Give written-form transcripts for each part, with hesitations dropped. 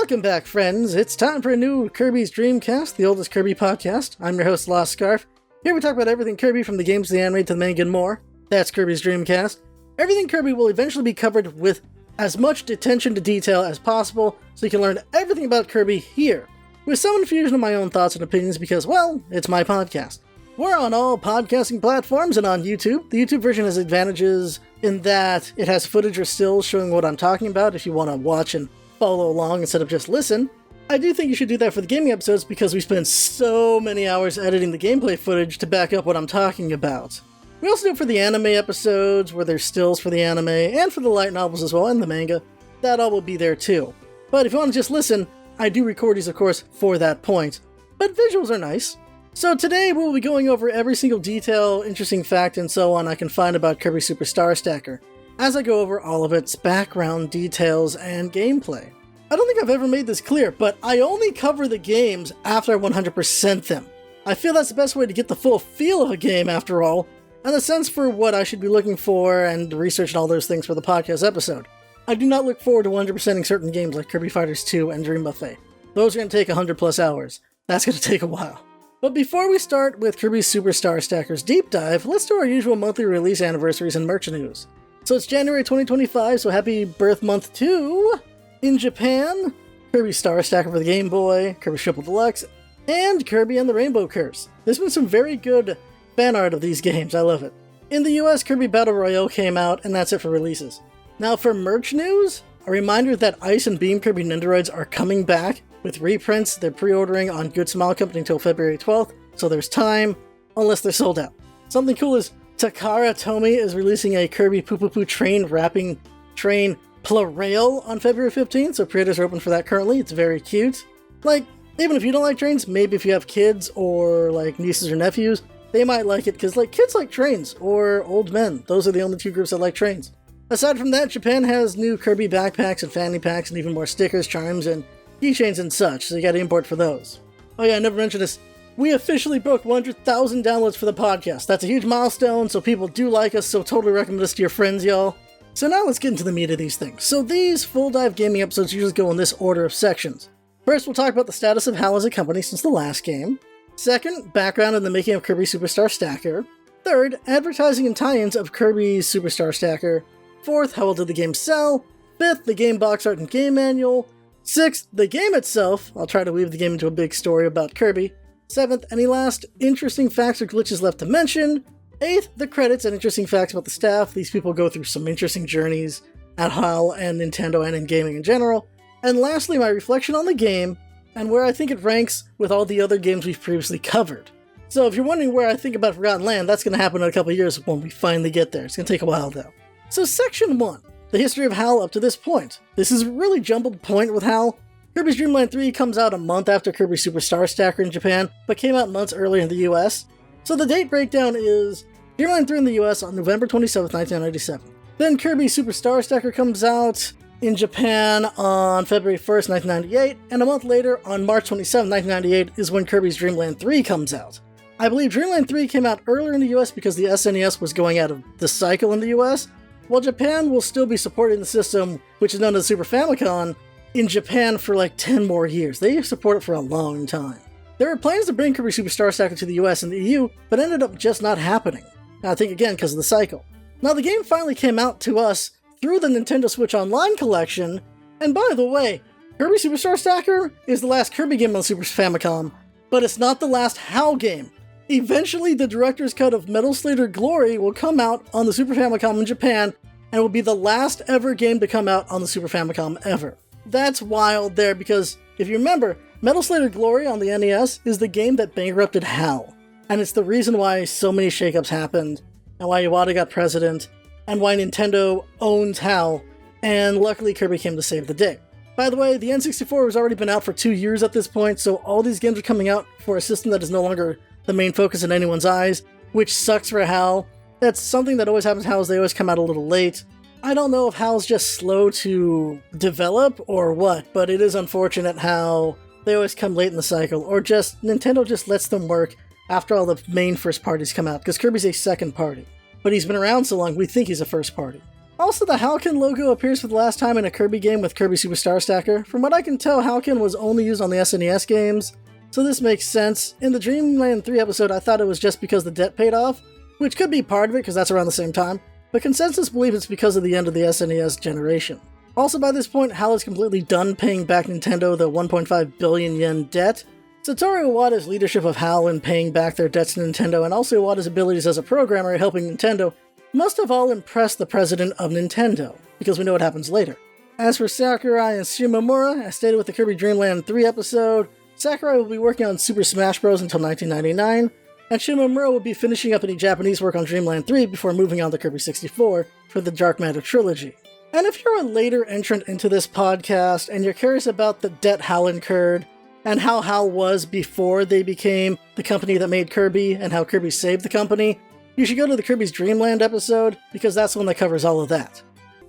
Welcome back, friends. It's time for a new Kirby's Dreamcast, the oldest Kirby podcast. I'm your host, Lost Scarf. Here we talk about everything Kirby, from the games to the anime to the manga and more. That's Kirby's Dreamcast. Everything Kirby will eventually be covered with as much attention to detail as possible, so you can learn everything about Kirby here, with some infusion of my own thoughts and opinions because, well, it's my podcast. We're on all podcasting platforms and on YouTube. The YouTube version has advantages in that it has footage or stills showing what I'm talking about if you want to watch and follow along instead of just listen. I do think you should do that for the gaming episodes because we spend so many hours editing the gameplay footage to back up what I'm talking about. We also do it for the anime episodes where there's stills for the anime and for the light novels as well and the manga. That all will be there too. But if you want to just listen, I do record these of course for that point. But visuals are nice. So today we'll be going over every single detail, interesting fact, and so on I can find about Kirby Super Star Stacker, as I go over all of its background details and gameplay. I don't think I've ever made this clear, but I only cover the games after I 100% them. I feel that's the best way to get the full feel of a game after all, and the sense for what I should be looking for and research and all those things for the podcast episode. I do not look forward to 100%ing certain games like Kirby Fighters 2 and Dream Buffet. Those are going to take 100 plus hours. That's going to take a while. But before we start with Kirby Super Star Stacker's deep dive, let's do our usual monthly release anniversaries and merch news. So it's January 2025, so happy birth month to, in Japan, Kirby Star Stacker for the Game Boy, Kirby Triple Deluxe, and Kirby and the Rainbow Curse. There's been some very good fan art of these games, I love it. In the US, Kirby Battle Royale came out, and that's it for releases. Now for merch news, a reminder that Ice and Beam Kirby Nendoroids are coming back with reprints. They're pre-ordering on Good Smile Company until February 12th, so there's time, unless they're sold out. Something cool is Takara Tomy is releasing a Kirby Poo Poo Poo train wrapping train Plarail on February 15th, so pre-orders are open for that currently. It's very cute. Like, even if you don't like trains, maybe if you have kids or like nieces or nephews, they might like it because like kids like trains or old men. Those are the only two groups that like trains. Aside from that, Japan has new Kirby backpacks and fanny packs and even more stickers, charms, and keychains and such, so you gotta import for those. Oh yeah, I never mentioned this. We officially broke 100,000 downloads for the podcast. That's a huge milestone, so people do like us, so totally recommend us to your friends, y'all. So now let's get into the meat of these things. So these full dive gaming episodes usually go in this order of sections. First, we'll talk about the status of HAL as a company since the last game. Second, background in the making of Kirby Superstar Stacker. Third, advertising and tie-ins of Kirby Superstar Stacker. Fourth, how well did the game sell? Fifth, the game box art and game manual. Sixth, the game itself. I'll try to weave the game into a big story about Kirby. Seventh, any last interesting facts or glitches left to mention. Eighth, the credits and interesting facts about the staff. These people go through some interesting journeys at HAL and Nintendo and in gaming in general. And lastly, my reflection on the game and where I think it ranks with all the other games we've previously covered. So if you're wondering where I think about Forgotten Land, that's going to happen in a couple of years when we finally get there. It's going to take a while though. So section 1, the history of HAL up to this point. This is a really jumbled point with HAL. Kirby's Dream Land 3 comes out a month after Kirby Super Star Stacker in Japan, but came out months earlier in the US. So the date breakdown is Dream Land 3 in the US on November 27th, 1997. Then Kirby Super Star Stacker comes out in Japan on February 1st, 1998, and a month later, on March 27th, 1998, is when Kirby's Dream Land 3 comes out. I believe Dream Land 3 came out earlier in the US because the SNES was going out of the cycle in the US, while Japan will still be supporting the system, which is known as Super Famicom, in Japan for like 10 more years. They support it for a long time. There were plans to bring Kirby Super Star Stacker to the US and the EU, but ended up just not happening. I think again because of the cycle. Now the game finally came out to us through the Nintendo Switch Online collection, and by the way, Kirby Super Star Stacker is the last Kirby game on Super Famicom, but it's not the last HAL game. Eventually the director's cut of Metal Slayer Glory will come out on the Super Famicom in Japan, and will be the last ever game to come out on the Super Famicom ever. That's wild there, because if you remember, Metal Slayer Glory on the NES is the game that bankrupted HAL, and it's the reason why so many shakeups happened, and why Iwata got president, and why Nintendo owns HAL, and luckily Kirby came to save the day. By the way, the N64 has already been out for 2 years at this point, so all these games are coming out for a system that is no longer the main focus in anyone's eyes, which sucks for HAL. That's something that always happens to HAL, is they always come out a little late. I don't know if HAL's just slow to develop or what, but it is unfortunate how they always come late in the cycle, or just Nintendo just lets them work after all the main first parties come out, because Kirby's a second party. But he's been around so long, we think he's a first party. Also, the Halcyon logo appears for the last time in a Kirby game with Kirby Super Star Stacker. From what I can tell, Halcyon was only used on the SNES games, so this makes sense. In the Dreamland 3 episode, I thought it was just because the debt paid off, which could be part of it because that's around the same time, but consensus believes it's because of the end of the SNES generation. Also, by this point, HAL is completely done paying back Nintendo the 1.5 billion yen debt. Satoru Iwata's leadership of HAL in paying back their debts to Nintendo, and also Iwata's abilities as a programmer helping Nintendo, must have all impressed the president of Nintendo, because we know what happens later. As for Sakurai and Shimomura, as stated with the Kirby Dreamland 3 episode, Sakurai will be working on Super Smash Bros. Until 1999, and Shimomura will be finishing up any Japanese work on Dreamland 3 before moving on to Kirby 64 for the Dark Matter trilogy. And if you're a later entrant into this podcast, and you're curious about the debt HAL incurred, and how HAL was before they became the company that made Kirby, and how Kirby saved the company, you should go to the Kirby's Dreamland episode, because that's the one that covers all of that.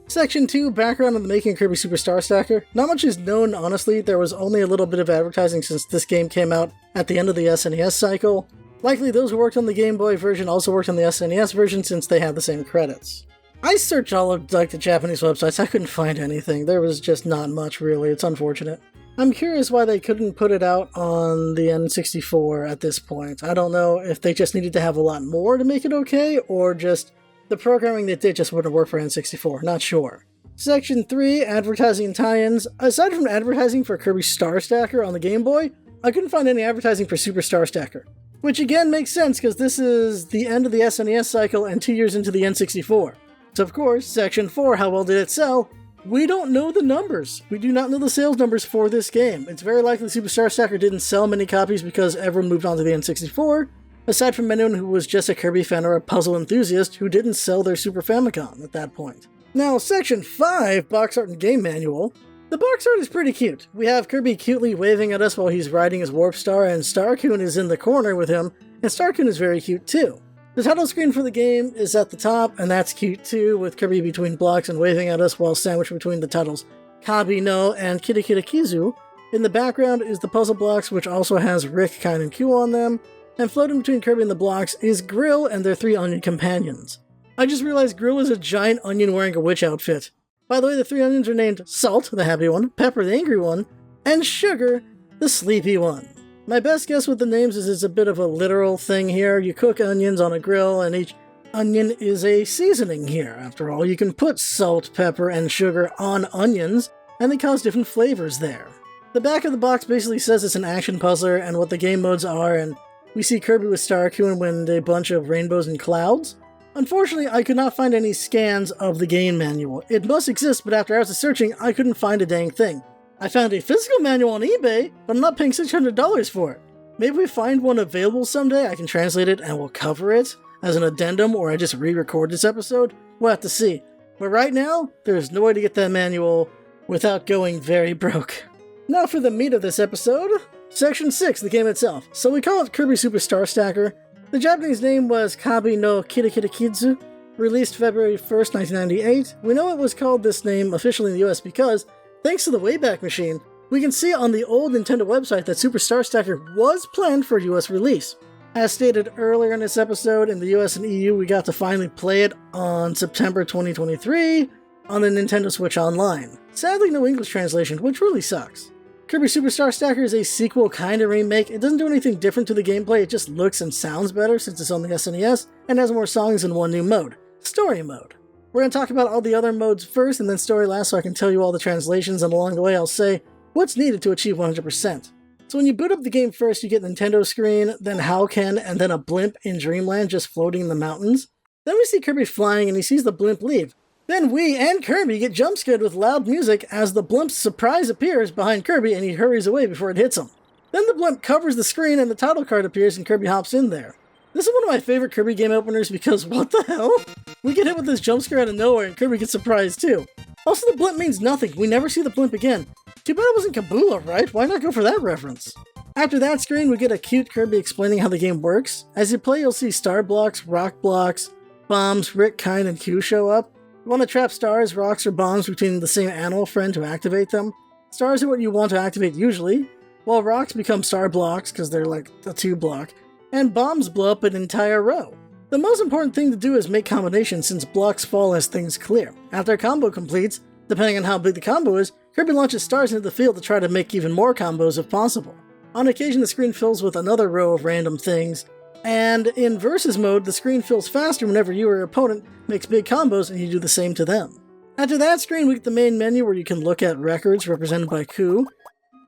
Section 2, background on the making of Kirby Super Star Stacker. Not much is known, honestly. There was only a little bit of advertising since this game came out at the end of the SNES cycle. Likely those who worked on the Game Boy version also worked on the SNES version since they had the same credits. I searched all of the Japanese websites, I couldn't find anything. There was just not much, really. It's unfortunate. I'm curious why they couldn't put it out on the N64 at this point. I don't know if they just needed to have a lot more to make it okay, or just the programming they did just wouldn't work for N64, not sure. Section 3, advertising and tie-ins. Aside from advertising for Kirby Star Stacker on the Game Boy, I couldn't find any advertising for Super Star Stacker. Which again makes sense, because this is the end of the SNES cycle and 2 years into the N64. So of course, Section 4, how well did it sell? We don't know the numbers. We do not know the sales numbers for this game. It's very likely Super Star Stacker didn't sell many copies because everyone moved on to the N64, aside from anyone who was just a Kirby fan or a puzzle enthusiast who didn't sell their Super Famicom at that point. Now, Section 5, Box Art and Game Manual. The box art is pretty cute. We have Kirby cutely waving at us while he's riding his Warp Star, and Starcoon is in the corner with him, and Starcoon is very cute too. The title screen for the game is at the top, and that's cute too, with Kirby between blocks and waving at us while sandwiched between the titles Kabi no and Kira Kira Kizzu. In the background is the puzzle blocks, which also has Rick, Kine, and Q on them, and floating between Kirby and the blocks is Gryll and their 3 onion companions. I just realized Gryll is a giant onion wearing a witch outfit. By the way, the 3 onions are named Salt, the happy one, Pepper, the angry one, and Sugar, the sleepy one. My best guess with the names is it's a bit of a literal thing here. You cook onions on a grill, and each onion is a seasoning here. After all, you can put salt, pepper, and sugar on onions, and they cause different flavors there. The back of the box basically says it's an action puzzler and what the game modes are, and we see Kirby with Starcoon with a bunch of rainbows and clouds. Unfortunately, I could not find any scans of the game manual. It must exist, but after hours of searching, I couldn't find a dang thing. I found a physical manual on eBay, but I'm not paying $600 for it. Maybe we find one available someday, I can translate it and we'll cover it as an addendum, or I just re-record this episode. We'll have to see. But right now, there's no way to get that manual without going very broke. Now for the meat of this episode, Section 6, the game itself. So we call it Kirby Super Star Stacker. The Japanese name was Kabi no Kira Kira Kizzu, released February 1st, 1998. We know it was called this name officially in the US because, thanks to the Wayback Machine, we can see on the old Nintendo website that Super Star Stacker was planned for US release. As stated earlier in this episode, in the US and EU we got to finally play it on September 2023 on the Nintendo Switch Online. Sadly, no English translation, which really sucks. Kirby Super Star Stacker is a sequel kind of remake. It doesn't do anything different to the gameplay, it just looks and sounds better since it's on the SNES, and has more songs in one new mode, Story Mode. We're going to talk about all the other modes first and then Story last so I can tell you all the translations, and along the way I'll say what's needed to achieve 100%. So when you boot up the game first, you get Nintendo screen, then Halcyon, and then a blimp in Dreamland just floating in the mountains. Then we see Kirby flying and he sees the blimp leave. Then we and Kirby get jump scared with loud music as the blimp's surprise appears behind Kirby and he hurries away before it hits him. Then the blimp covers the screen and the title card appears and Kirby hops in there. This is one of my favorite Kirby game openers because what the hell? We get hit with this jump scare out of nowhere and Kirby gets surprised too. Also, the blimp means nothing. We never see the blimp again. Too bad it wasn't Kabula, right? Why not go for that reference? After that screen, we get a cute Kirby explaining how the game works. As you play, you'll see star blocks, rock blocks, bombs, Rick, Kine, and Q show up. You want to trap stars, rocks, or bombs between the same animal friend to activate them. Stars are what you want to activate usually, while rocks become star blocks because they're like a 2 block, and bombs blow up an entire row. The most important thing to do is make combinations since blocks fall as things clear. After a combo completes, depending on how big the combo is, Kirby launches stars into the field to try to make even more combos if possible. On occasion, the screen fills with another row of random things, and in versus mode, the screen fills faster whenever you or your opponent makes big combos and you do the same to them. After that screen, we get the main menu where you can look at records represented by Ku,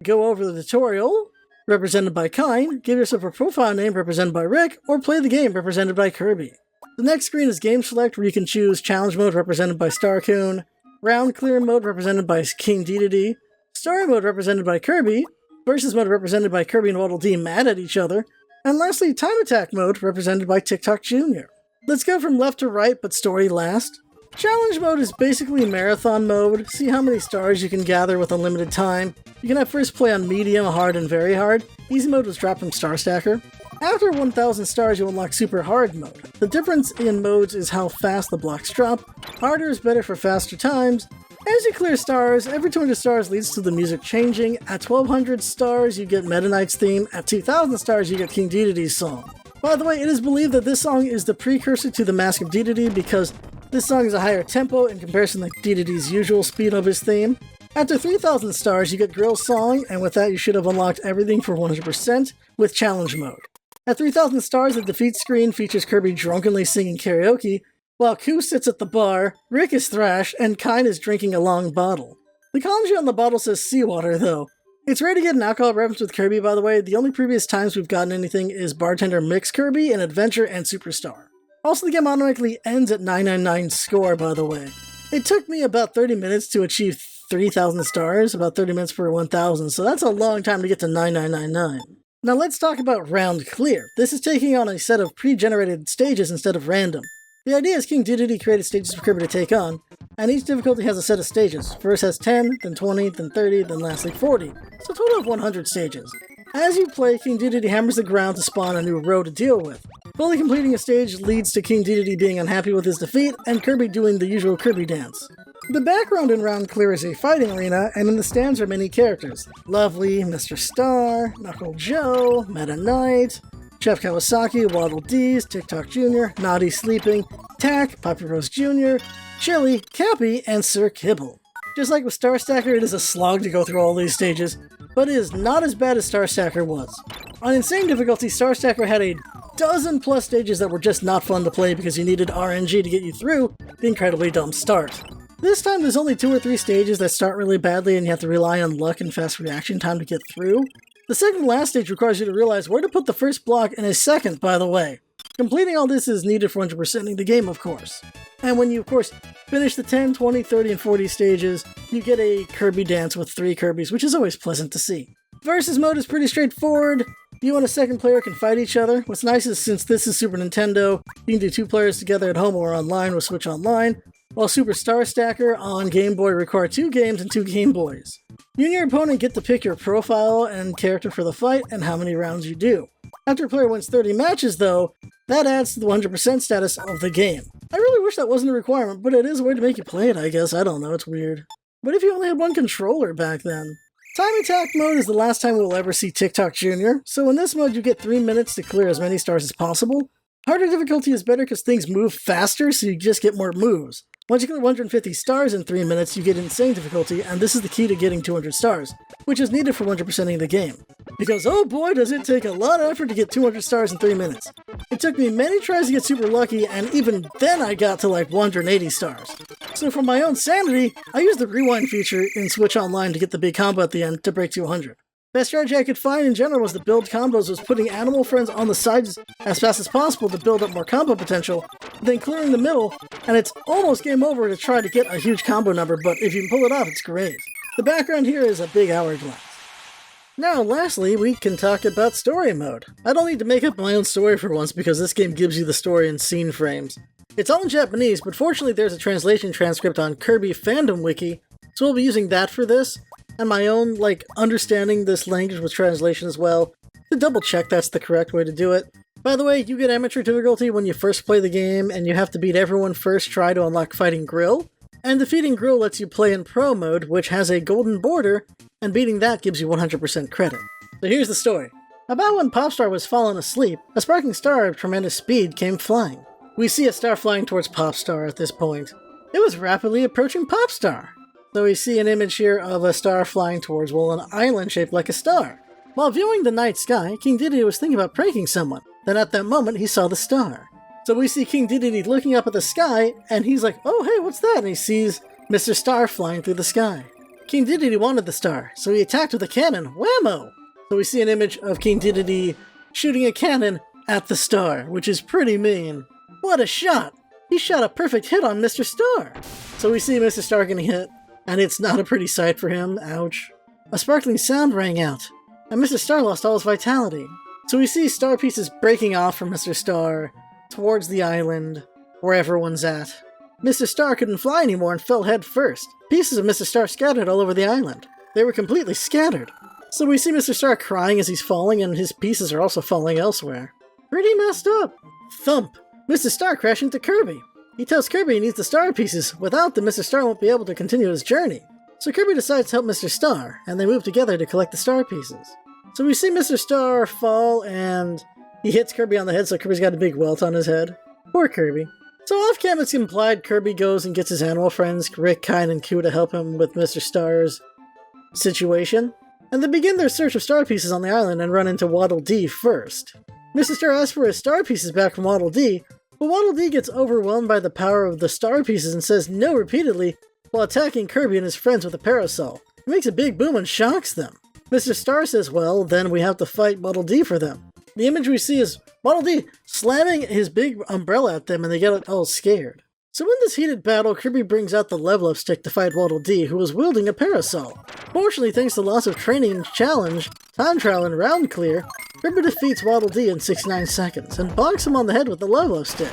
go over the tutorial represented by Kine, give yourself a profile name represented by Rick, or play the game represented by Kirby. The next screen is Game Select where you can choose Challenge Mode represented by Starcoon, Round Clear Mode represented by King Dedede, Story Mode represented by Kirby, Versus Mode represented by Kirby and Waddle Dee mad at each other, and lastly Time Attack Mode represented by Tik Tok Jr. Let's go from left to right, but story last. Challenge Mode is basically Marathon Mode. See how many stars you can gather with unlimited time. You can have first play on Medium, Hard, and Very Hard. Easy Mode was dropped from Star Stacker. After 1000 stars, you unlock Super Hard Mode. The difference in modes is how fast the blocks drop. Harder is better for faster times. As you clear stars, every 200 stars leads to the music changing. At 1200 stars, you get Meta Knight's theme. At 2000 stars, you get King Dedede's song. By the way, it is believed that this song is the precursor to the Mask of Dedede because this song is a higher tempo in comparison to Dedede's usual speed of his theme. After 3000 stars, you get Gryll's song, and with that you should have unlocked everything for 100% with Challenge Mode. At 3000 stars, the defeat screen features Kirby drunkenly singing karaoke, while Ku sits at the bar, Rick is Thrash, and Kine is drinking a long bottle. The commentary on the bottle says seawater, though. It's rare to get an alcohol reference with Kirby, by the way. The only previous times we've gotten anything is Bartender Mix Kirby in Adventure and Superstar. Also, the game automatically ends at 999 score, by the way. It took me about 30 minutes to achieve 3,000 stars, about 30 minutes per 1,000, so that's a long time to get to 9999. Now let's talk about Round Clear. This is taking on a set of pre-generated stages instead of random. The idea is King Dedede created stages for Kirby to take on, and each difficulty has a set of stages. First has 10, then 20, then 30, then lastly 40, so a total of 100 stages. As you play, King Dedede hammers the ground to spawn a new row to deal with. Fully completing a stage leads to King Dedede being unhappy with his defeat, and Kirby doing the usual Kirby dance. The background in Round Clear is a fighting arena, and in the stands are many characters. Lovely, Mr. Star, Knuckle Joe, Meta Knight, Chef Kawasaki, Waddle Dees, Tik Tok Jr., Naughty Sleeping, Tack, Poppy Rose Jr., Chili, Cappy, and Sir Kibble. Just like with Star Stacker, it is a slog to go through all these stages, but it is not as bad as Star Stacker was. On Insane difficulty, Star Stacker had a dozen plus stages that were just not fun to play because you needed RNG to get you through the incredibly dumb start. This time there's only 2 or 3 stages that start really badly and you have to rely on luck and fast reaction time to get through. The second to last stage requires you to realize where to put the first block in a second, by the way. Completing all this is needed for 100%ing the game, of course. And when you, of course, finish the 10, 20, 30, and 40 stages, you get a Kirby dance with 3 Kirbys, which is always pleasant to see. Versus mode is pretty straightforward. You and a second player can fight each other. What's nice is since this is Super Nintendo, you can do 2 players together at home or online with Switch Online, while Super Star Stacker on Game Boy require 2 games and 2 Game Boys. You and your opponent get to pick your profile and character for the fight and how many rounds you do. After a player wins 30 matches, though, that adds to the 100% status of the game. I really wish that wasn't a requirement, but it is a way to make you play it, I guess. I don't know, it's weird. What if you only had 1 controller back then? Time Attack mode is the last time we'll ever see Tik Tok Jr., so in this mode you get 3 minutes to clear as many stars as possible. Harder difficulty is better because things move faster, so you just get more moves. Once you clear 150 stars in 3 minutes, you get Insane difficulty, and this is the key to getting 200 stars, which is needed for 100%ing the game. Because oh boy does it take a lot of effort to get 200 stars in 3 minutes. It took me many tries to get super lucky, and even then I got to like 180 stars. So for my own sanity, I used the rewind feature in Switch Online to get the big combo at the end to break 200. Best strategy I could find in general was to build combos was putting animal friends on the sides as fast as possible to build up more combo potential, then clearing the middle, and it's almost game over to try to get a huge combo number, but if you can pull it off, it's great. The background here is a big hourglass. Now, lastly, we can talk about story mode. I don't need to make up my own story for once because this game gives you the story in scene frames. It's all in Japanese, but fortunately there's a translation transcript on Kirby Fandom Wiki, so we'll be using that for this, and my own, understanding this language with translation as well, to double check that's the correct way to do it. By the way, you get amateur difficulty when you first play the game, and you have to beat everyone first try to unlock fighting Gryll, and defeating Gryll lets you play in Pro mode, which has a golden border, and beating that gives you 100% credit. So here's the story. About when Popstar was falling asleep, a sparking star of tremendous speed came flying. We see a star flying towards Popstar at this point. It was rapidly approaching Popstar. So we see an image here of a star flying towards, well, an island shaped like a star. While viewing the night sky, King Dedede was thinking about pranking someone. Then at that moment, he saw the star. So we see King Dedede looking up at the sky, and he's like, oh hey, what's that? And he sees Mr. Star flying through the sky. King Dedede wanted the star, so he attacked with a cannon. Whammo! So we see an image of King Dedede shooting a cannon at the star, which is pretty mean. What a shot! He shot a perfect hit on Mr. Star! So we see Mr. Star getting hit, and it's not a pretty sight for him. Ouch. A sparkling sound rang out, and Mr. Star lost all his vitality. So we see star pieces breaking off from Mr. Star towards the island where everyone's at. Mr. Star couldn't fly anymore and fell head first. Pieces of Mr. Star scattered all over the island. They were completely scattered. So we see Mr. Star crying as he's falling, and his pieces are also falling elsewhere. Pretty messed up. Thump! Mr. Star crashed into Kirby. He tells Kirby he needs the star pieces. Without them, Mr. Star won't be able to continue his journey. So Kirby decides to help Mr. Star, and they move together to collect the star pieces. So we see Mr. Star fall, and he hits Kirby on the head, so Kirby's got a big welt on his head. Poor Kirby. So off-cam it's implied Kirby goes and gets his animal friends, Rick, Kine, and Koo, to help him with Mr. Star's situation. And they begin their search of star pieces on the island and run into Waddle Dee first. Mr. Star asks for his star pieces back from Waddle Dee, but Waddle Dee gets overwhelmed by the power of the star pieces and says no repeatedly while attacking Kirby and his friends with a parasol. It makes a big boom and shocks them. Mr. Star says, well, then we have to fight Waddle Dee for them. The image we see is Waddle Dee slamming his big umbrella at them, and they get all scared. So in this heated battle, Kirby brings out the level up stick to fight Waddle Dee, who was wielding a parasol. Fortunately, thanks to lots of training and challenge, time trial, and round clear, Kirby defeats Waddle Dee in 69 seconds, and bonks him on the head with the level up stick.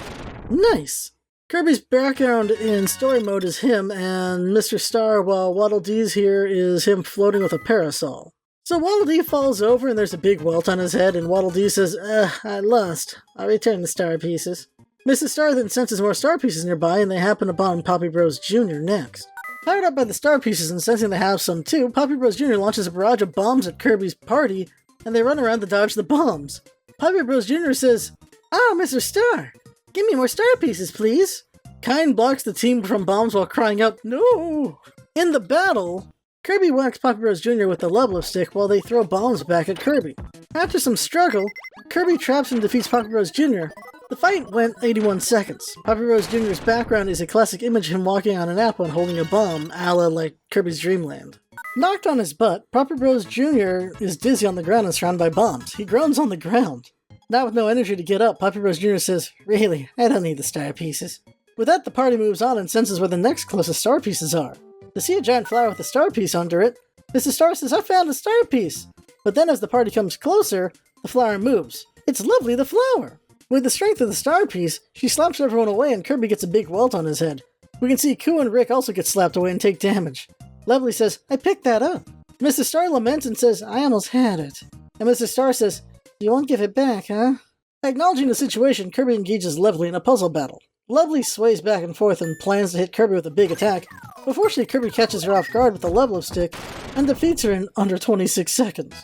Nice! Kirby's background in story mode is him and Mr. Star, while Waddle Dee's here is him floating with a parasol. So Waddle Dee falls over and there's a big welt on his head, and Waddle Dee says, I lost. I'll return the star pieces. Mrs. Star then senses more star pieces nearby, and they happen upon Poppy Bros Jr. next. Fired up by the star pieces and sensing they have some too, Poppy Bros Jr. launches a barrage of bombs at Kirby's party, and they run around to dodge the bombs. Poppy Bros Jr. says, Mr. Star, give me more star pieces, please. Kine blocks the team from bombs while crying out, no! In the battle, Kirby whacks Poppy Bros Jr. with the level up stick while they throw bombs back at Kirby. After some struggle, Kirby traps and defeats Poppy Bros Jr. The fight went 81 seconds. Poppy Bros Jr.'s background is a classic image of him walking on an apple and holding a bomb, a la like Kirby's Dream Land. Knocked on his butt, Poppy Bros Jr. is dizzy on the ground and surrounded by bombs. He groans on the ground. Now with no energy to get up, Poppy Bros Jr. says, really, I don't need the star pieces. With that, the party moves on and senses where the next closest star pieces are. They see a giant flower with a star piece under it. Mrs. Star says, I found a star piece! But then as the party comes closer, the flower moves. It's Lovely the flower! With the strength of the star piece, she slaps everyone away and Kirby gets a big welt on his head. We can see Koo and Rick also get slapped away and take damage. Lovely says, I picked that up. Mrs. Star laments and says, I almost had it. And Mrs. Star says, you won't give it back, huh? Acknowledging the situation, Kirby engages Lovely in a puzzle battle. Lovely sways back and forth and plans to hit Kirby with a big attack. Unfortunately, Kirby catches her off guard with the level up stick and defeats her in under 26 seconds.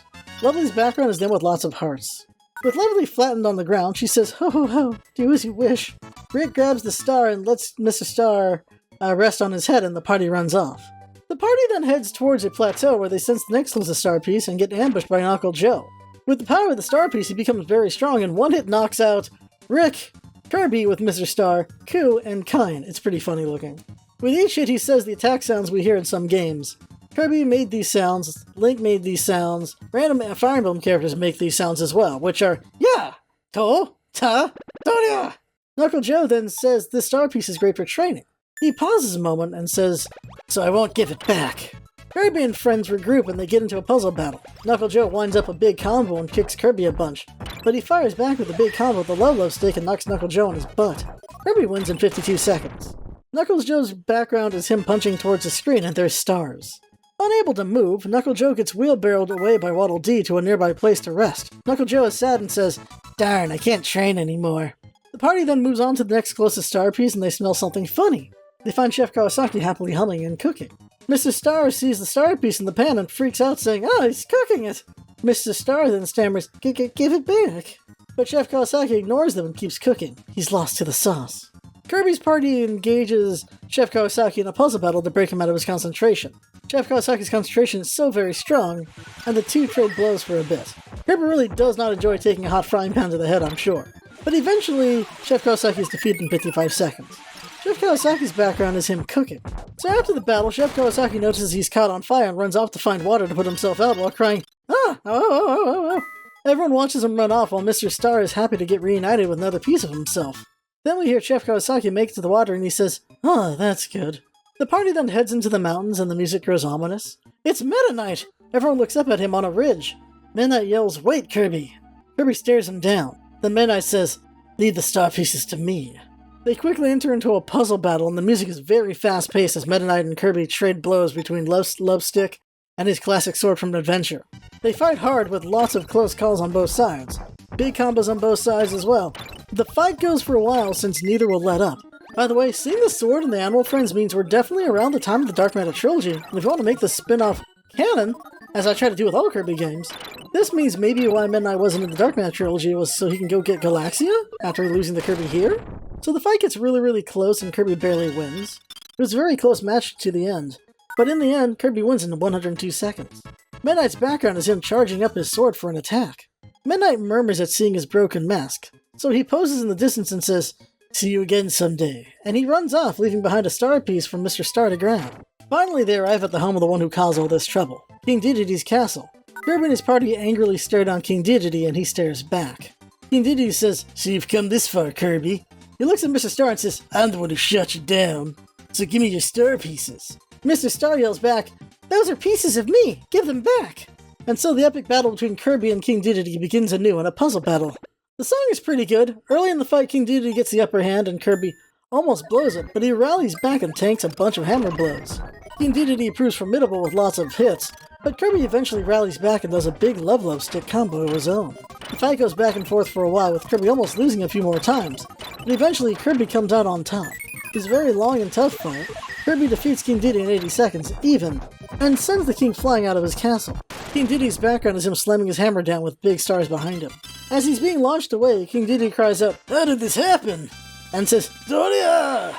Lovely's background is then with lots of hearts. With Lovely flattened on the ground, she says, ho ho ho, do as you wish. Rick grabs the star and lets Mr. Star rest on his head, and the party runs off. The party then heads towards a plateau where they sense the next closest star piece and get ambushed by Uncle Joe. With the power of the star piece, he becomes very strong, and one hit knocks out Rick, Kirby with Mr. Star, Koo, and Kine. It's pretty funny looking. With each hit, he says the attack sounds we hear in some games. Kirby made these sounds, Link made these sounds, random Fire Emblem characters make these sounds as well, which are Ya! To! Ta! Tonya! Knuckle Joe then says this star piece is great for training. He pauses a moment and says, so I won't give it back. Kirby and friends regroup and they get into a puzzle battle. Knuckle Joe winds up a big combo and kicks Kirby a bunch, but he fires back with a big combo with the level up stick and knocks Knuckle Joe on his butt. Kirby wins in 52 seconds. Knuckles Joe's background is him punching towards the screen and there's stars. Unable to move, Knuckle Joe gets wheelbarrowed away by Waddle Dee to a nearby place to rest. Knuckle Joe is sad and says, darn, I can't train anymore. The party then moves on to the next closest star piece and they smell something funny. They find Chef Kawasaki happily humming and cooking. Mr. Star sees the star piece in the pan and freaks out saying, oh, he's cooking it! Mr. Star then stammers, give it back. but Chef Kawasaki ignores them and keeps cooking. He's lost to the sauce. Kirby's party engages Chef Kawasaki in a puzzle battle to break him out of his concentration. Chef Kawasaki's concentration is so very strong, and the two trade blows for a bit. Kirby really does not enjoy taking a hot frying pan to the head, I'm sure. But eventually, Chef Kawasaki is defeated in 55 seconds. Chef Kawasaki's background is him cooking. So after the battle, Chef Kawasaki notices he's caught on fire and runs off to find water to put himself out while crying, "Ah! Oh." Everyone watches him run off while Mr. Star is happy to get reunited with another piece of himself. Then we hear Chef Kawasaki make it to the water and he says, "Oh, that's good." The party then heads into the mountains and the music grows ominous. It's Meta Knight! Everyone looks up at him on a ridge. Meta Knight yells, "Wait, Kirby!" Kirby stares him down. Then Meta Knight says, "Leave the star pieces to me." They quickly enter into a puzzle battle and the music is very fast-paced as Meta Knight and Kirby trade blows between Love Stick and his classic sword from Adventure. They fight hard with lots of close calls on both sides. Big combos on both sides as well. The fight goes for a while since neither will let up. By the way, seeing the sword and the animal friends means we're definitely around the time of the Dark Matter trilogy, and if you want to make this spin-off canon, as I try to do with all Kirby games, this means maybe why Meta Knight wasn't in the Dark Matter trilogy was so he can go get Galaxia after losing the Kirby here. So the fight gets really close and Kirby barely wins. It was a very close match to the end, but in the end, Kirby wins in 102 seconds. Meta Knight's background is him charging up his sword for an attack. Meta Knight murmurs at seeing his broken mask, so he poses in the distance and says, "See you again someday," and he runs off, leaving behind a star piece from Mr. Star to grab. Finally, they arrive at the home of the one who caused all this trouble, King Dedede's castle. Kirby and his party angrily stare down King Dedede, and he stares back. King Dedede says, "So you've come this far, Kirby." He looks at Mr. Star and says, "I'm the one who shut you down, so give me your star pieces." Mr. Star yells back, "Those are pieces of me! Give them back!" And so the epic battle between Kirby and King Dedede begins anew in a puzzle battle. The song is pretty good. Early in the fight, King Dedede gets the upper hand and Kirby almost blows it, but he rallies back and tanks a bunch of hammer blows. King Dedede proves formidable with lots of hits, but Kirby eventually rallies back and does a big love stick combo of his own. The fight goes back and forth for a while, with Kirby almost losing a few more times, but eventually Kirby comes out on top. It's a very long and tough fight. Kirby defeats King Dedede in 80 seconds, even, and sends the king flying out of his castle. King Dedede's background is him slamming his hammer down with big stars behind him. As he's being launched away, King Dedede cries out, "How did this happen?" and says, "Doria!"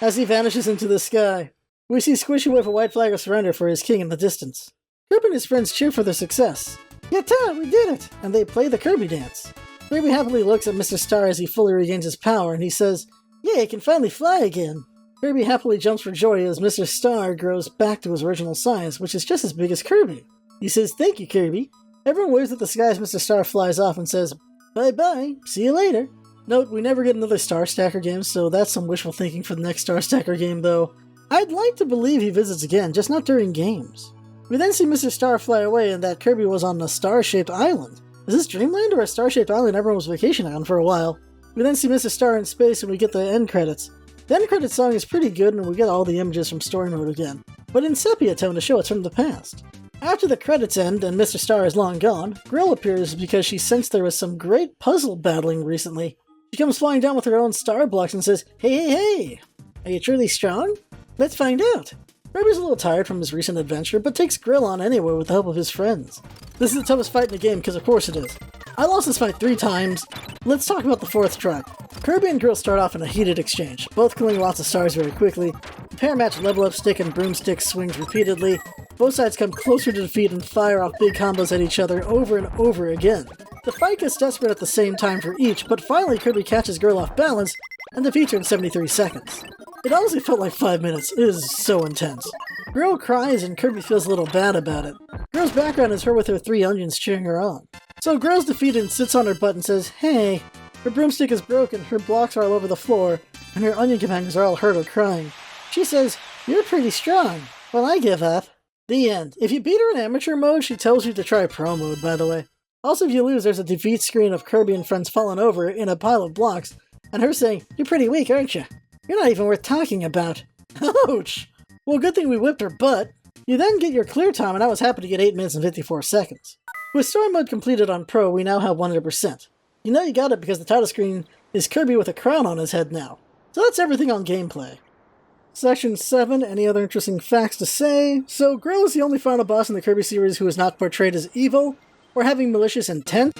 as he vanishes into the sky. We see Squishy wave a white flag of surrender for his king in the distance. Kirby and his friends cheer for their success. "Yatta, we did it!" and they play the Kirby dance. Kirby happily looks at Mr. Star as he fully regains his power, and he says, "Yay, I can finally fly again!" Kirby happily jumps for joy as Mr. Star grows back to his original size, which is just as big as Kirby. He says, "Thank you, Kirby." Everyone waves at the sky as Mr. Star flies off and says, "Bye-bye, see you later." Note, we never get another Star Stacker game, so that's some wishful thinking for the next Star Stacker game, though. I'd like to believe he visits again, just not during games. We then see Mr. Star fly away and that Kirby was on a star-shaped island. Is this Dreamland or a star-shaped island everyone was vacationing on for a while? We then see Mr. Star in space and we get the end credits. The end credits song is pretty good and we get all the images from story mode again, but in sepia tone to show it's from the past. After the credits end and Mr. Star is long gone, Gryll appears because she sensed there was some great puzzle battling recently. She comes flying down with her own star blocks and says, Hey! Are you truly strong? Let's find out! Kirby's a little tired from his recent adventure, but takes Gryll on anyway with the help of his friends. This is the toughest fight in the game, because of course it is. I lost this fight 3 times. Let's talk about the 4th try. Kirby and Gryll start off in a heated exchange, both killing lots of stars very quickly. The pair match level up stick and broomstick swings repeatedly. Both sides come closer to defeat and fire off big combos at each other over and over again. The fight gets desperate at the same time for each, but finally Kirby catches Gryll off balance and defeats her in 73 seconds. It honestly felt like 5 minutes. It is so intense. Gryll cries and Kirby feels a little bad about it. Gryll's background is her with her 3 onions cheering her on. So Gryll's defeated and sits on her butt and says, Hey! Her broomstick is broken, her blocks are all over the floor, and her onion companions are all hurt or crying. She says, You're pretty strong. Well, I give up. The end. If you beat her in amateur mode, she tells you to try pro mode, by the way. Also, if you lose, there's a defeat screen of Kirby and friends falling over in a pile of blocks, and her saying, You're pretty weak, aren't you? You're not even worth talking about. Ouch! Well, good thing we whipped her butt. You then get your clear time, and I was happy to get 8 minutes and 54 seconds. With story mode completed on Pro, we now have 100%. You know you got it because the title screen is Kirby with a crown on his head now. So that's everything on gameplay. Section 7, any other interesting facts to say? So, Gryll is the only final boss in the Kirby series who is not portrayed as evil, or having malicious intent.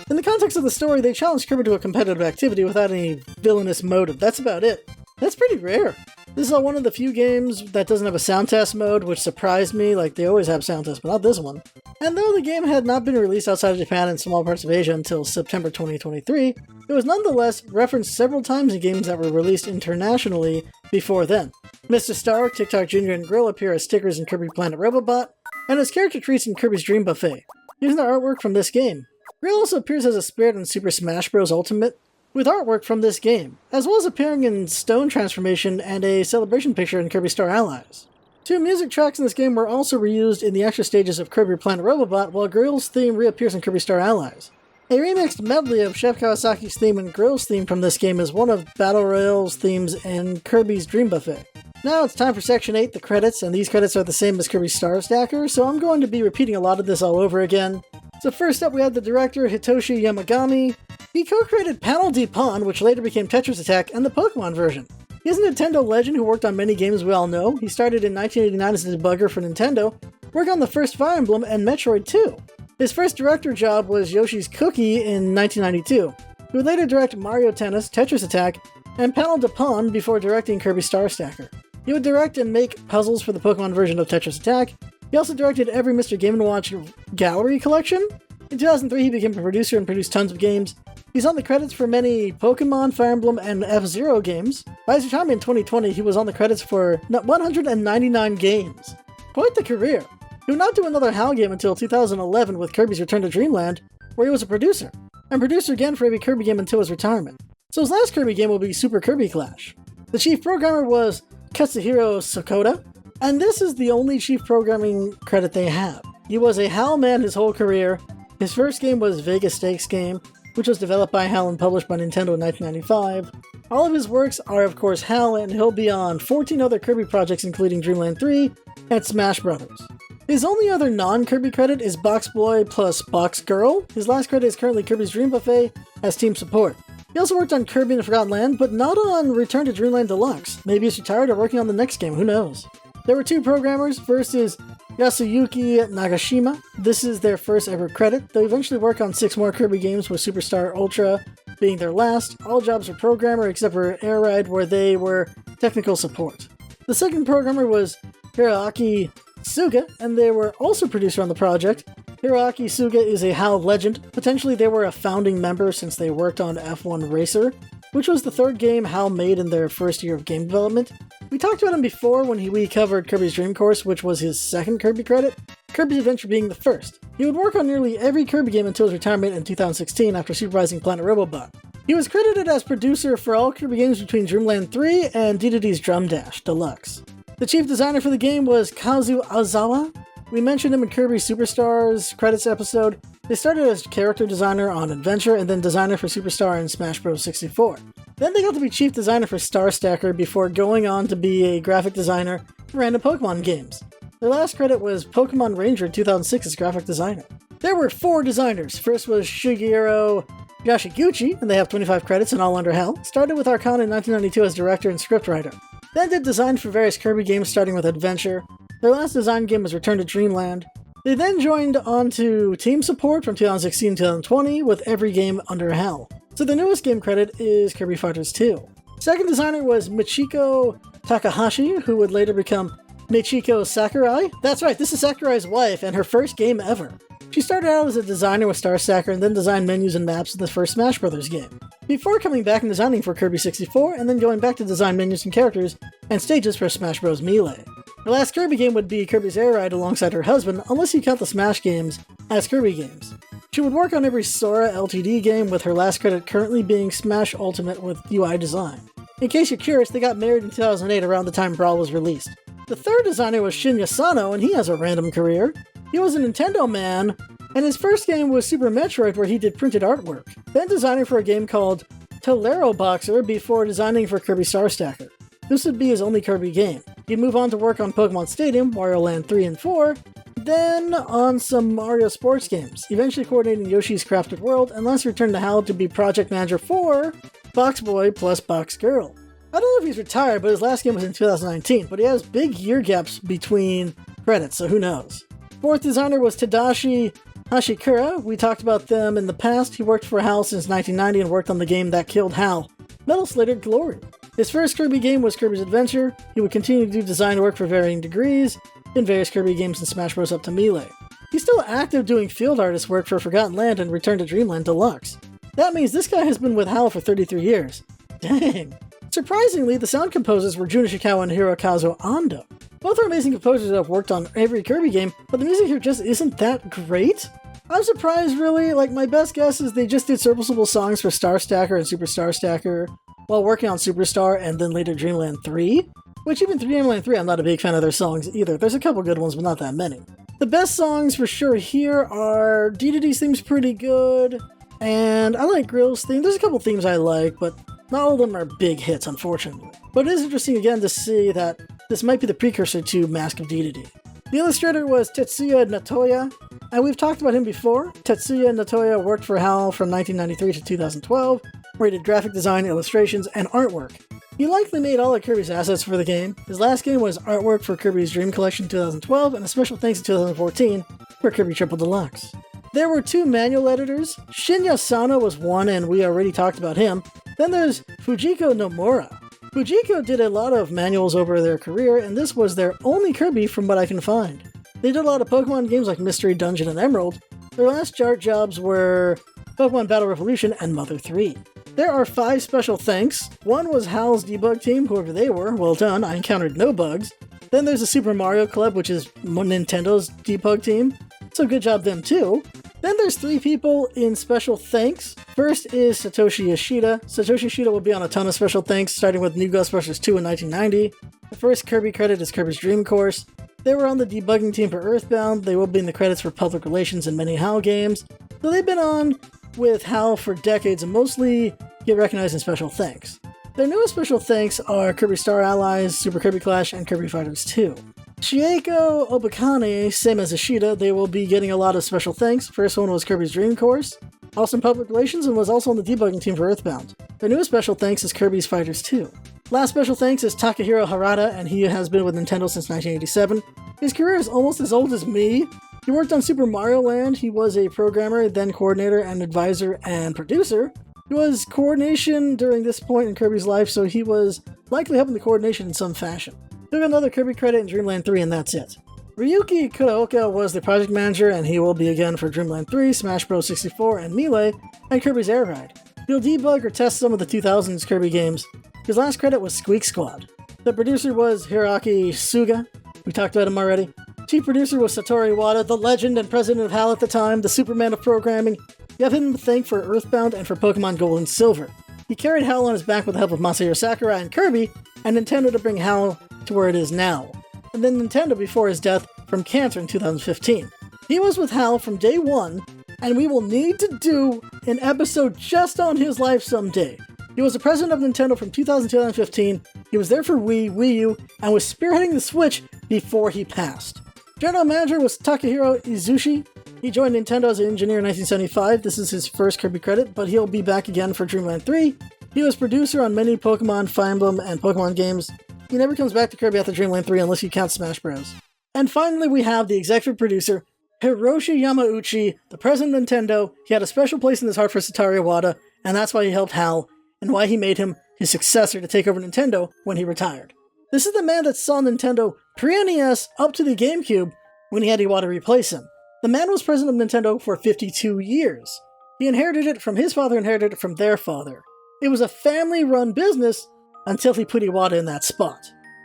In the context of the story, they challenged Kirby to a competitive activity without any villainous motive. That's about it. That's pretty rare. This is one of the few games that doesn't have a sound test mode, which surprised me. Like, they always have sound tests, but not this one. And though the game had not been released outside of Japan and small parts of Asia until September 2023, it was nonetheless referenced several times in games that were released internationally before then. Mr. Star, Tik Tok Jr., and Gryll appear as stickers in Kirby Planet Robobot, and as character treats in Kirby's Dream Buffet, using the artwork from this game. Gryll also appears as a spirit in Super Smash Bros. Ultimate, with artwork from this game, as well as appearing in Stone Transformation and a celebration picture in Kirby Star Allies. 2 music tracks in this game were also reused in the extra stages of Kirby Planet Robobot, while Gryll's theme reappears in Kirby Star Allies. A remixed medley of Chef Kawasaki's theme and Gryll's theme from this game is one of Battle Royale's themes in Kirby's Dream Buffet. Now it's time for Section 8, the credits, and these credits are the same as Kirby Star Stacker, so I'm going to be repeating a lot of this all over again. So first up we have the director Hitoshi Yamagami. He co-created Panel D Pon, which later became Tetris Attack, and the Pokemon version. He's a Nintendo legend who worked on many games we all know. He started in 1989 as a debugger for Nintendo, worked on the first Fire Emblem and Metroid 2. His first director job was Yoshi's Cookie in 1992. He would later direct Mario Tennis, Tetris Attack, and Panel de Pon before directing Kirby Star Stacker. He would direct and make puzzles for the Pokemon version of Tetris Attack. He also directed every Mr. Game & Watch gallery collection. In 2003, he became a producer and produced tons of games. He's on the credits for many Pokemon, Fire Emblem, and F-Zero games. By his retirement in 2020, he was on the credits for 199 games. Quite the career. He would not do another HAL game until 2011 with Kirby's Return to Dreamland, where he was a producer, and producer again for every Kirby game until his retirement. So his last Kirby game will be Super Kirby Clash. The chief programmer was Katsuhiro Sokoda, and this is the only chief programming credit they have. He was a HAL man his whole career. His first game was Vegas Stakes Game, which was developed by HAL and published by Nintendo in 1995. All of his works are of course HAL, and he'll be on 14 other Kirby projects including Dreamland 3 and Smash Bros. His only other non-Kirby credit is Box Boy plus Box Girl. His last credit is currently Kirby's Dream Buffet as team support. He also worked on Kirby and the Forgotten Land, but not on Return to Dreamland Deluxe. Maybe he's retired or working on the next game, who knows. There were 2 programmers. First is Yasuyuki Nagashima. This is their first ever credit. They'll eventually work on 6 more Kirby games, with Superstar Ultra being their last. All jobs were programmer except for Air Ride, where they were technical support. The second programmer was Hiroaki Suga, and they were also producer on the project. Hiroaki Suga is a HAL legend. Potentially they were a founding member since they worked on F1 Racer, which was the 3rd game HAL made in their first year of game development. We talked about him before when we covered Kirby's Dream Course, which was his second Kirby credit, Kirby's Adventure being the first. He would work on nearly every Kirby game until his retirement in 2016 after supervising Planet Robobot. He was credited as producer for all Kirby games between Dreamland 3 and DDD's Drum Dash Deluxe. The chief designer for the game was Kazu Azawa. We mentioned him in Kirby Superstars credits episode. They started as character designer on Adventure and then designer for Superstar and Smash Bros. 64. Then they got to be chief designer for Star Stacker before going on to be a graphic designer for random Pokemon games. Their last credit was Pokemon Ranger in 2006 as graphic designer. There were 4 designers. First was Shigeru Yashiguchi, and they have 25 credits and all under HAL. Started with Arcana in 1992 as director and scriptwriter. Then did design for various Kirby games starting with Adventure. Their last design game was Return to Dreamland. They then joined on to team support from 2016 to 2020 with every game under HAL. So the newest game credit is Kirby Fighters 2. Second designer was Michiko Takahashi, who would later become Michiko Sakurai. That's right, this is Sakurai's wife and her first game ever. She started out as a designer with Star Stacker and then designed menus and maps in the first Smash Bros. Game, before coming back and designing for Kirby 64 and then going back to design menus and characters and stages for Smash Bros. Melee. Her last Kirby game would be Kirby's Air Ride alongside her husband, unless you count the Smash games as Kirby games. She would work on every Sora Ltd game, with her last credit currently being Smash Ultimate with UI design. In case you're curious, they got married in 2008 around the time Brawl was released. The third designer was Shinya Sano, and he has a random career. He was a Nintendo man, and his first game was Super Metroid, where he did printed artwork. Then designer for a game called Tolero Boxer before designing for Kirby Star Stacker. This would be his only Kirby game. He'd move on to work on Pokemon Stadium, Wario Land 3 and 4, then on some Mario sports games, eventually coordinating Yoshi's Crafted World, and last returned to HAL to be project manager for Box Boy plus Box Girl. I don't know if he's retired, but his last game was in 2019, but he has big year gaps between credits, so who knows. Fourth designer was Tadashi Hashikura, we talked about them in the past. He worked for HAL since 1990 and worked on the game that killed HAL, Metal Slated Glory. His first Kirby game was Kirby's Adventure. He would continue to do design work for varying degrees in various Kirby games and Smash Bros. Up to Melee. He's still active doing field artist work for Forgotten Land and Return to Dreamland Deluxe. That means this guy has been with HAL for 33 years. Dang. Surprisingly, the sound composers were Jun Ishikawa and Hirokazu Ando. Both are amazing composers that have worked on every Kirby game, but the music here just isn't that great. I'm surprised, really. Like, my best guess is they just did serviceable songs for Star Stacker and Super Star Stacker while working on Superstar and then later Dreamland 3. Which, even Dreamland 3, I'm not a big fan of their songs either. There's a couple good ones, but not that many. The best songs for sure here are Dedede's theme's pretty good, and I like Gryl's theme. There's a couple themes I like, but not all of them are big hits, unfortunately. But it is interesting again to see that this might be the precursor to Mask of Dedede. The illustrator was Tetsuya Natoya, and we've talked about him before. Tetsuya Natoya worked for HAL from 1993 to 2012, where he did graphic design, illustrations, and artwork. He likely made all of Kirby's assets for the game. His last game was artwork for Kirby's Dream Collection in 2012, and a special thanks in 2014 for Kirby Triple Deluxe. There were 2 manual editors. Shinya Sano was one, and we already talked about him. Then there's Fujiko Nomura. Fujiko did a lot of manuals over their career, and this was their only Kirby from what I can find. They did a lot of Pokemon games like Mystery Dungeon and Emerald. Their last art jobs were Pokemon Battle Revolution and Mother 3. There are 5 special thanks. One was HAL's debug team, whoever they were. Well done, I encountered no bugs. Then there's the Super Mario Club, which is Nintendo's debug team. So good job them too. Then there's 3 people in special thanks. First is Satoshi Yoshida. Satoshi Yoshida will be on a ton of special thanks, starting with New Ghostbusters 2 in 1990. The first Kirby credit is Kirby's Dream Course. They were on the debugging team for Earthbound. They will be in the credits for public relations in many HAL games. So they've been on with HAL for decades and mostly get recognized in special thanks. Their newest special thanks are Kirby Star Allies, Super Kirby Clash, and Kirby Fighters 2. Shieko Obakane, same as Ishida, they will be getting a lot of special thanks. First one was Kirby's Dream Course, also in public relations, and was also on the debugging team for Earthbound. Their newest special thanks is Kirby's Fighters 2. Last special thanks is Takahiro Harada, and he has been with Nintendo since 1987. His career is almost as old as me. He worked on Super Mario Land. He was a programmer, then coordinator and advisor and producer. He was coordination during this point in Kirby's life, so he was likely helping the coordination in some fashion. Took another Kirby credit in Dreamland 3, and that's it. Ryuki Kuraoka was the project manager, and he will be again for Dreamland 3, Smash Bros. 64, and Melee, and Kirby's Air Ride. He'll debug or test some of the 2000s Kirby games. His last credit was Squeak Squad. The producer was Hiroaki Suga. We talked about him already. Chief producer was Satoru Iwata, the legend and president of HAL at the time, the Superman of programming. You have him to thank for Earthbound and for Pokemon Gold and Silver. He carried HAL on his back with the help of Masahiro Sakurai and Kirby, and Nintendo to bring HAL to where it is now. And then Nintendo before his death from cancer in 2015. He was with HAL from day one, and we will need to do an episode just on his life someday. He was the president of Nintendo from 2000 to 2015, he was there for Wii U, and was spearheading the Switch before he passed. General manager was Takahiro Izushi. He joined Nintendo as an engineer in 1975. This is his first Kirby credit, but he'll be back again for Dreamland 3. He was producer on many Pokemon, Fire Emblem, and Pokemon games. He never comes back to Kirby after Dreamland 3 unless you count Smash Bros. And finally we have the executive producer, Hiroshi Yamauchi, the president of Nintendo. He had a special place in his heart for Satoru Iwata, and that's why he helped HAL, and why he made him his successor to take over Nintendo when he retired. This is the man that saw Nintendo pre-NES up to the GameCube when he had Iwata replace him. The man was president of Nintendo for 52 years. He inherited it from his father, inherited it from their father. It was a family-run business until he put Iwata in that spot.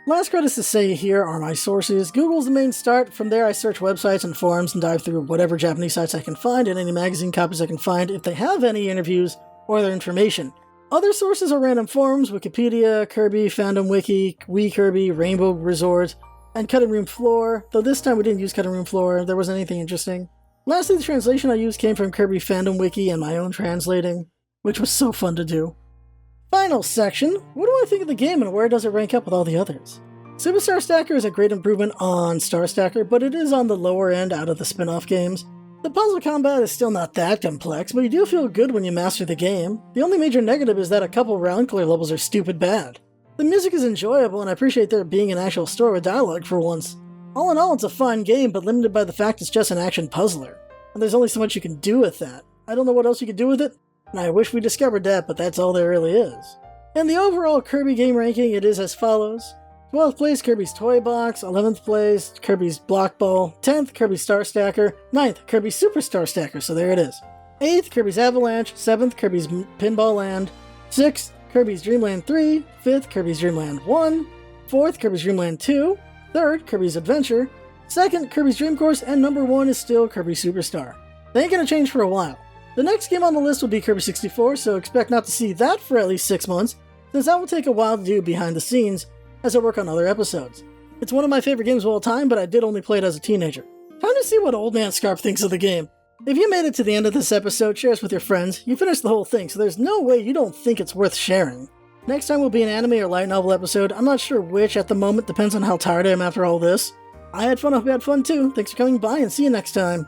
Last credits to say here are my sources. Google's the main start. From there I search websites and forums and dive through whatever Japanese sites I can find and any magazine copies I can find if they have any interviews or other information. Other sources are random forums, Wikipedia, Kirby, Fandom Wiki, Wii Kirby, Rainbow Resort, and Cutting Room Floor, though this time we didn't use Cutting Room Floor, there wasn't anything interesting. Lastly, the translation I used came from Kirby Fandom Wiki and my own translating, which was so fun to do. Final section, what do I think of the game and where does it rank up with all the others? Superstar Stacker is a great improvement on Star Stacker, but it is on the lower end out of the spin-off games. The puzzle combat is still not that complex, but you do feel good when you master the game. The only major negative is that a couple round clear levels are stupid bad. The music is enjoyable, and I appreciate there being an actual story with dialogue for once. All in all, it's a fun game, but limited by the fact it's just an action puzzler. and there's only so much you can do with that. I don't know what else you could do with it, and I wish we discovered that, but that's all there really is. In the overall Kirby game ranking, it is as follows. 12th place, Kirby's Toy Box. 11th place, Kirby's Block Ball. 10th, Kirby's Star Stacker. 9th, Kirby's Super Star Stacker, so there it is. 8th, Kirby's Avalanche. 7th, Kirby's Pinball Land. 6th, Kirby's Dreamland 3. 5th, Kirby's Dreamland 1. 4th, Kirby's Dreamland 2. 3rd, Kirby's Adventure. 2nd, Kirby's Dream Course, and number 1 is still Kirby Superstar. They ain't gonna change for a while. The next game on the list will be Kirby 64, so expect not to see that for at least 6 months, since that will take a while to do behind the scenes as I work on other episodes. It's one of my favorite games of all time, but I did only play it as a teenager. Time to see what Old Man Scarf thinks of the game. If you made it to the end of this episode, share us with your friends. You finished the whole thing, so there's no way you don't think it's worth sharing. Next time will be an anime or light novel episode. I'm not sure which at the moment, depends on how tired I am after all this. I had fun, I hope you had fun too. Thanks for coming by, and see you next time.